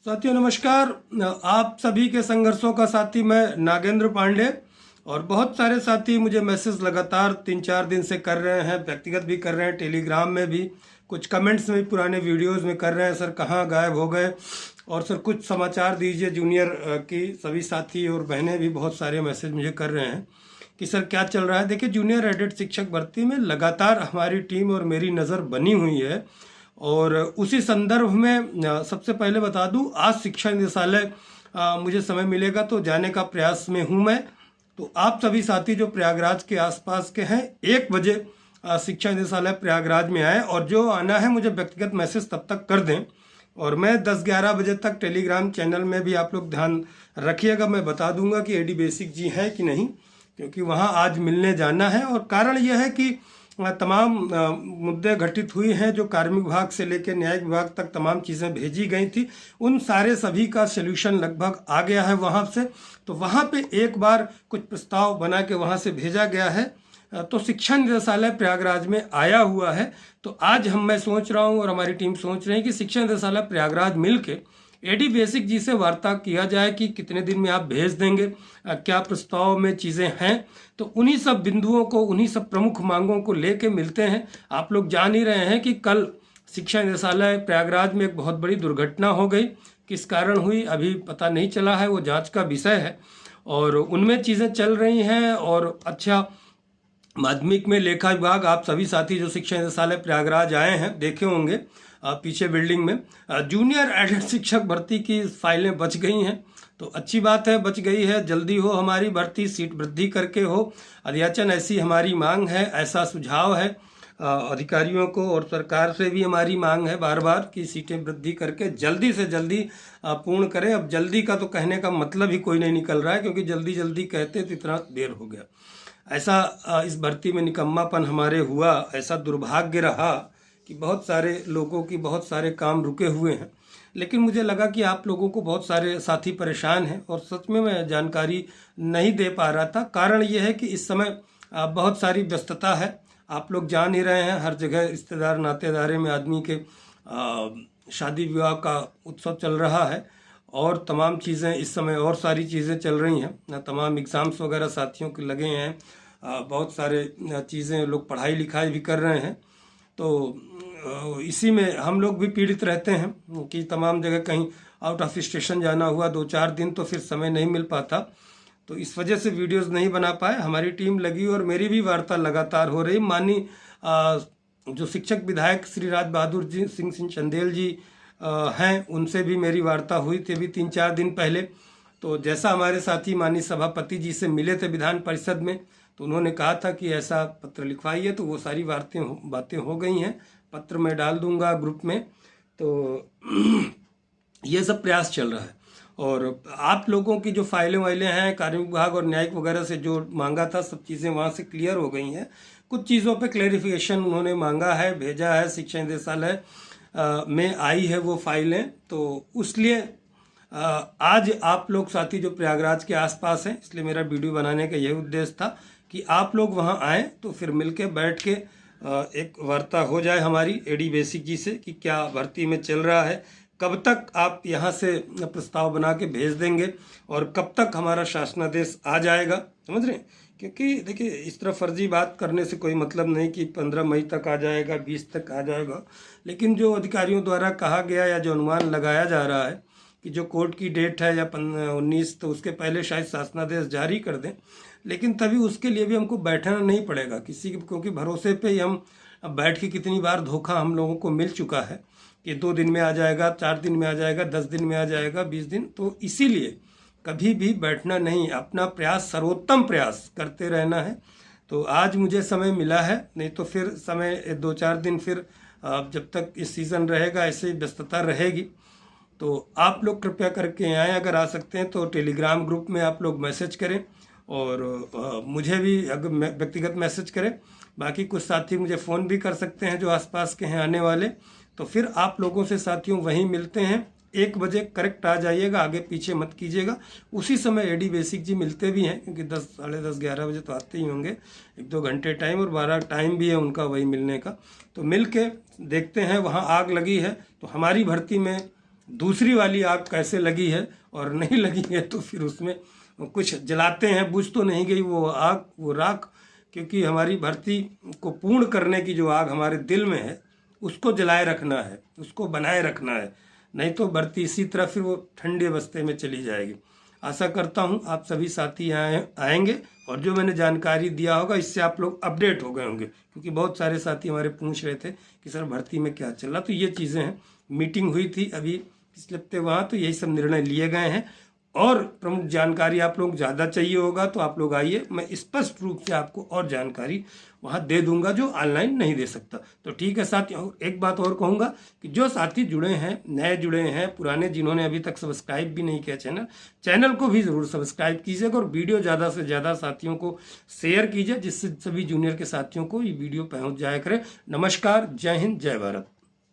साथियों नमस्कार। आप सभी के संघर्षों का साथी मैं नागेंद्र पांडे। और बहुत सारे साथी मुझे मैसेज लगातार 3-4 दिन से कर रहे हैं, व्यक्तिगत भी कर रहे हैं, टेलीग्राम में भी, कुछ कमेंट्स में भी, पुराने वीडियोस में कर रहे हैं, सर कहाँ गायब हो गए और सर कुछ समाचार दीजिए जूनियर की। सभी साथी और बहनें भी बहुत सारे मैसेज मुझे कर रहे हैं कि सर क्या चल रहा है। देखिए, जूनियर एडेड शिक्षक भर्ती में लगातार हमारी टीम और मेरी नज़र बनी हुई है। और उसी संदर्भ में सबसे पहले बता दूं, आज शिक्षा निदेशालय मुझे समय मिलेगा तो जाने का प्रयास में हूं मैं। तो आप सभी साथी जो प्रयागराज के आसपास के हैं, 1 बजे शिक्षा निदेशालय प्रयागराज में आए और जो आना है मुझे व्यक्तिगत मैसेज तब तक कर दें। और मैं 10-11 बजे तक टेलीग्राम चैनल में भी आप लोग ध्यान रखिएगा, मैं बता दूंगा कि एडी बेसिक जी है कि नहीं, क्योंकि वहाँ आज मिलने जाना है। और कारण यह है कि तमाम मुद्दे घटित हुई हैं जो कार्मिक विभाग से लेकर न्यायिक विभाग तक तमाम चीज़ें भेजी गई थी, उन सारे सभी का सल्यूशन लगभग आ गया है वहाँ से। तो वहाँ पे एक बार कुछ प्रस्ताव बना के वहाँ से भेजा गया है। तो शिक्षा निदेशालय प्रयागराज में आया हुआ है। तो आज मैं सोच रहा हूँ और हमारी टीम सोच रही है कि शिक्षा निदेशालय प्रयागराज मिल के एडी बेसिक जी से वार्ता किया जाए कि कितने दिन में आप भेज देंगे, क्या प्रस्ताव में चीज़ें हैं। तो उन्हीं सब बिंदुओं को, उन्हीं सब प्रमुख मांगों को लेके मिलते हैं। आप लोग जान ही रहे हैं कि कल शिक्षा निदेशालय प्रयागराज में एक बहुत बड़ी दुर्घटना हो गई। किस कारण हुई अभी पता नहीं चला है, वो जांच का विषय है और उनमें चीज़ें चल रही हैं। और अच्छा, माध्यमिक में लेखा विभाग, आप सभी साथी जो शिक्षा निदेशालय प्रयागराज आए हैं देखे होंगे पीछे बिल्डिंग में जूनियर एडेड शिक्षक भर्ती की फाइलें बच गई हैं। तो अच्छी बात है, बच गई है। जल्दी हो हमारी भर्ती, सीट वृद्धि करके हो, अध्याचन ऐसी हमारी मांग है, ऐसा सुझाव है अधिकारियों को। और सरकार से भी हमारी मांग है बार बार कि सीटें वृद्धि करके जल्दी से जल्दी पूर्ण करें। अब जल्दी का तो कहने का मतलब ही कोई नहीं निकल रहा है, क्योंकि जल्दी जल्दी कहते तो इतना देर हो गया। ऐसा इस भर्ती में निकम्मापन हमारे हुआ, ऐसा दुर्भाग्य रहा कि बहुत सारे लोगों की बहुत सारे काम रुके हुए हैं। लेकिन मुझे लगा कि आप लोगों को बहुत सारे साथी परेशान हैं और सच में मैं जानकारी नहीं दे पा रहा था। कारण यह है कि इस समय बहुत सारी व्यस्तता है। आप लोग जान ही रहे हैं, हर जगह रिश्तेदार नातेदारे में आदमी के शादी विवाह का उत्सव चल रहा है और तमाम चीज़ें इस समय और सारी चीज़ें चल रही हैं। तमाम एग्ज़ाम्स वगैरह साथियों के लगे हैं, बहुत सारे चीज़ें, लोग पढ़ाई लिखाई भी कर रहे हैं। तो इसी में हम लोग भी पीड़ित रहते हैं कि तमाम जगह कहीं आउट ऑफ स्टेशन जाना हुआ 2-4 दिन तो फिर समय नहीं मिल पाता। तो इस वजह से वीडियोस नहीं बना पाए। हमारी टीम लगी और मेरी भी वार्ता लगातार हो रही। माननीय जो शिक्षक विधायक श्री राज बहादुर जी सिंह चंदेल जी हैं, उनसे भी मेरी वार्ता हुई थी अभी 3-4 दिन पहले। तो जैसा हमारे साथी माननीय सभापति जी से मिले थे विधान परिषद में, तो उन्होंने कहा था कि ऐसा पत्र लिखवाइए, तो वो सारी बातें हो गई हैं। पत्र मैं डाल दूंगा ग्रुप में। तो ये सब प्रयास चल रहा है। और आप लोगों की जो फाइलें वाइलें हैं कार्मिक विभाग और न्यायिक वगैरह से जो मांगा था, सब चीज़ें वहाँ से क्लियर हो गई हैं। कुछ चीज़ों पे क्लैरिफिकेशन उन्होंने मांगा है, भेजा है, शिक्षा निदेशालय में आई है वो फाइलें। तो उसलिए आज आप लोग साथी जो प्रयागराज के आसपास हैं, इसलिए मेरा वीडियो बनाने का यही उद्देश्य था कि आप लोग वहाँ आएँ तो फिर मिलके बैठ के एक वार्ता हो जाए हमारी एडी बेसिक जी से कि क्या भर्ती में चल रहा है, कब तक आप यहाँ से प्रस्ताव बना के भेज देंगे और कब तक हमारा शासनादेश आ जाएगा। समझ रहे हैं? क्योंकि देखिए, इस तरह फर्जी बात करने से कोई मतलब नहीं कि 15 मई तक आ जाएगा, 20 तक आ जाएगा। लेकिन जो अधिकारियों द्वारा कहा गया या जो अनुमान लगाया जा रहा है कि जो कोर्ट की डेट है या 19, तो उसके पहले शायद शासनादेश जारी कर दें। लेकिन तभी उसके लिए भी हमको बैठना नहीं पड़ेगा किसी, क्योंकि भरोसे पे ही हम बैठ के कितनी बार धोखा हम लोगों को मिल चुका है कि 2 दिन में आ जाएगा, 4 दिन में आ जाएगा, 10 दिन में आ जाएगा, 20 दिन। तो इसीलिए कभी भी बैठना नहीं, अपना प्रयास, सर्वोत्तम प्रयास करते रहना है। तो आज मुझे समय मिला है, नहीं तो फिर समय 2-4 दिन फिर जब तक इस सीज़न रहेगा ऐसे ही व्यस्तता रहेगी। तो आप लोग कृपया करके आएँ, अगर आ सकते हैं तो टेलीग्राम ग्रुप में आप लोग मैसेज करें और मुझे भी अगर व्यक्तिगत मैसेज करें। बाकी कुछ साथी मुझे फ़ोन भी कर सकते हैं जो आसपास के हैं आने वाले। तो फिर आप लोगों से साथियों वहीं मिलते हैं। 1 बजे करेक्ट आ जाइएगा, आगे पीछे मत कीजिएगा। उसी समय एडी बेसिक जी मिलते भी हैं, क्योंकि 10, साढ़े 10, 11 बजे तो आते ही होंगे, 1-2 घंटे टाइम, और 12 टाइम भी है उनका वही मिलने का। तो मिल के देखते हैं। वहाँ आग लगी है तो हमारी भर्ती में दूसरी वाली आग कैसे लगी है और नहीं लगी है, तो फिर उसमें कुछ जलाते हैं, बुझ तो नहीं गई वो आग, वो राख, क्योंकि हमारी भर्ती को पूर्ण करने की जो आग हमारे दिल में है उसको जलाए रखना है, उसको बनाए रखना है, नहीं तो भर्ती इसी तरह फिर वो ठंडे अवस्थे में चली जाएगी। आशा करता हूँ आप सभी साथी आएंगे और जो मैंने जानकारी दिया होगा इससे आप लोग अपडेट हो गए होंगे, क्योंकि बहुत सारे साथी हमारे पूछ रहे थे कि सर भर्ती में क्या चल रहा। तो ये चीज़ें हैं, मीटिंग हुई थी अभी पिछले हफ्ते वहाँ, तो यही सब निर्णय लिए गए हैं। और प्रमुख जानकारी आप लोग ज़्यादा चाहिए होगा तो आप लोग आइए, मैं स्पष्ट रूप से आपको और जानकारी वहाँ दे दूंगा जो ऑनलाइन नहीं दे सकता। तो ठीक है साथियों, एक बात और कहूँगा कि जो साथी जुड़े हैं, नए जुड़े हैं, पुराने जिन्होंने अभी तक सब्सक्राइब भी नहीं किया चैनल को भी ज़रूर सब्सक्राइब कीजिएगा और वीडियो ज़्यादा से ज़्यादा साथियों को शेयर कीजिए, जिससे सभी जूनियर के साथियों को ये वीडियो पहुँच जाया करे। नमस्कार, जय हिंद, जय भारत।